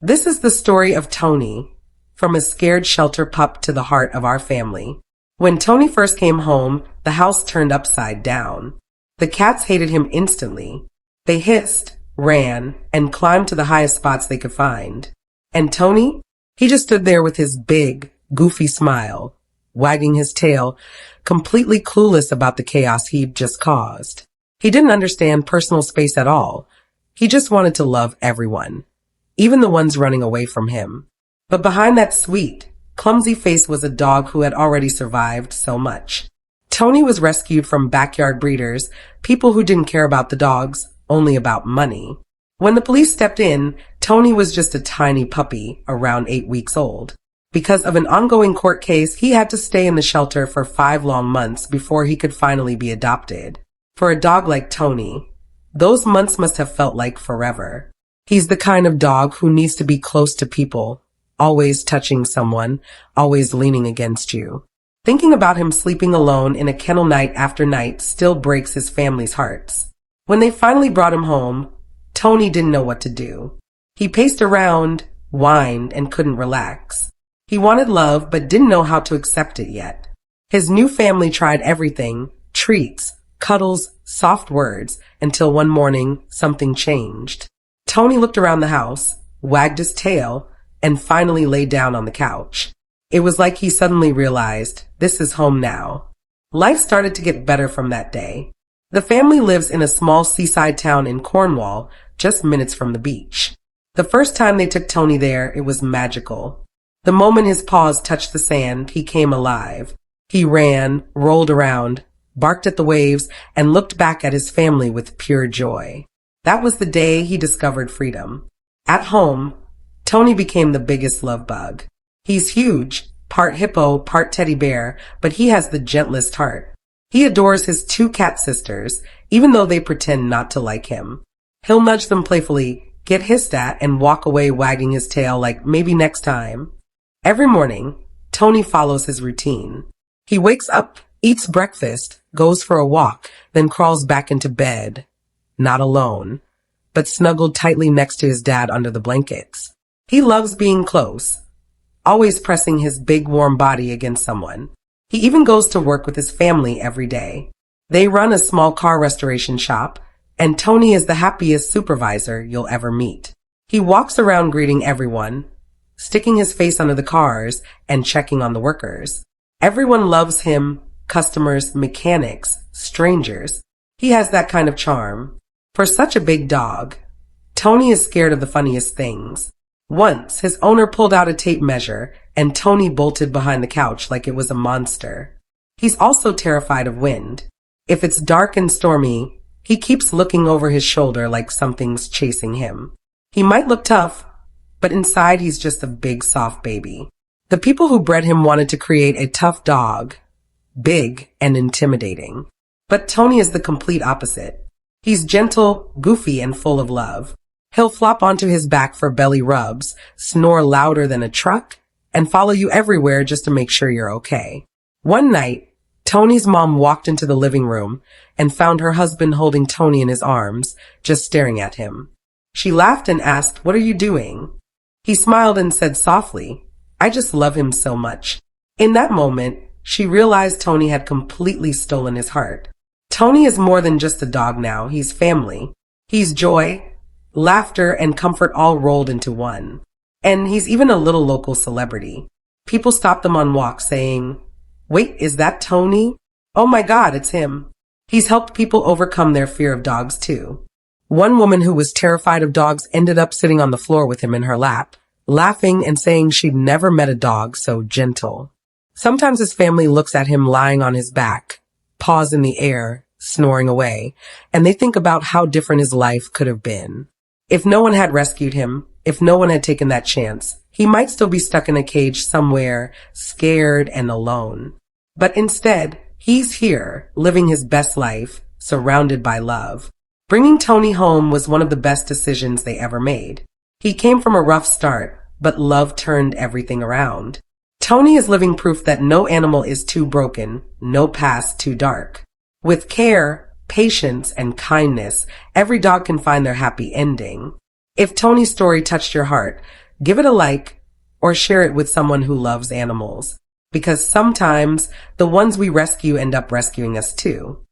This is the story of Tony, from a scared shelter pup to the heart of our family. When Tony first came home, the house turned upside down. The cats hated him instantly. They hissed, ran, and climbed to the highest spots they could find. And Tony? He just stood there with his big, goofy smile, wagging his tail, completely clueless about the chaos he'd just caused. He didn't understand personal space at all. He just wanted to love everyone, even the ones running away from him. But behind that sweet, clumsy face was a dog who had already survived so much. Tony was rescued from backyard breeders, people who didn't care about the dogs, only about money. When the police stepped in, Tony was just a tiny puppy, around 8 weeks old. Because of an ongoing court case, he had to stay in the shelter for 5 long months before he could finally be adopted. For a dog like Tony, those months must have felt like forever. He's the kind of dog who needs to be close to people, always touching someone, always leaning against you. Thinking about him sleeping alone in a kennel night after night still breaks his family's hearts. When they finally brought him home, Tony didn't know what to do. He paced around, whined, and couldn't relax. He wanted love, but didn't know how to accept it yet. His new family tried everything, treats, cuddles, soft words, until one morning, something changed. Tony looked around the house, wagged his tail, and finally lay down on the couch. It was like he suddenly realized, this is home now. Life started to get better from that day. The family lives in a small seaside town in Cornwall, just minutes from the beach. The first time they took Tony there, it was magical. The moment his paws touched the sand, he came alive. He ran, rolled around, barked at the waves, and looked back at his family with pure joy. That was the day he discovered freedom. At home, Tony became the biggest love bug. He's huge, part hippo, part teddy bear, but he has the gentlest heart. He adores his 2 cat sisters, even though they pretend not to like him. He'll nudge them playfully, get hissed at, and walk away wagging his tail like maybe next time. Every morning, Tony follows his routine. He wakes up, eats breakfast, goes for a walk, then crawls back into bed. Not alone, but snuggled tightly next to his dad under the blankets. He loves being close, always pressing his big warm body against someone. He even goes to work with his family every day. They run a small car restoration shop, and Tony is the happiest supervisor you'll ever meet. He walks around greeting everyone, sticking his face under the cars and checking on the workers. Everyone loves him, customers, mechanics, strangers. He has that kind of charm. For such a big dog, Tony is scared of the funniest things. Once, his owner pulled out a tape measure, and Tony bolted behind the couch like it was a monster. He's also terrified of wind. If it's dark and stormy, he keeps looking over his shoulder like something's chasing him. He might look tough, but inside he's just a big, soft baby. The people who bred him wanted to create a tough dog, big and intimidating. But Tony is the complete opposite. He's gentle, goofy, and full of love. He'll flop onto his back for belly rubs, snore louder than a truck, and follow you everywhere just to make sure you're okay. One night, Tony's mom walked into the living room and found her husband holding Tony in his arms, just staring at him. She laughed and asked, "What are you doing?" He smiled and said softly, "I just love him so much." In that moment, she realized Tony had completely stolen his heart. Tony is more than just a dog now. He's family. He's joy, laughter, and comfort all rolled into one. And he's even a little local celebrity. People stop them on walks saying, "Wait, is that Tony? Oh my God, it's him." He's helped people overcome their fear of dogs too. One woman who was terrified of dogs ended up sitting on the floor with him in her lap, laughing and saying she'd never met a dog so gentle. Sometimes his family looks at him lying on his back, paws in the air, snoring away, and they think about how different his life could have been. If no one had rescued him, if no one had taken that chance, he might still be stuck in a cage somewhere, scared and alone. But instead, he's here, living his best life, surrounded by love. Bringing Tony home was one of the best decisions they ever made. He came from a rough start, but love turned everything around. Tony is living proof that no animal is too broken, no past too dark. With care, patience, and kindness, every dog can find their happy ending. If Tony's story touched your heart, give it a like or share it with someone who loves animals, because sometimes the ones we rescue end up rescuing us too.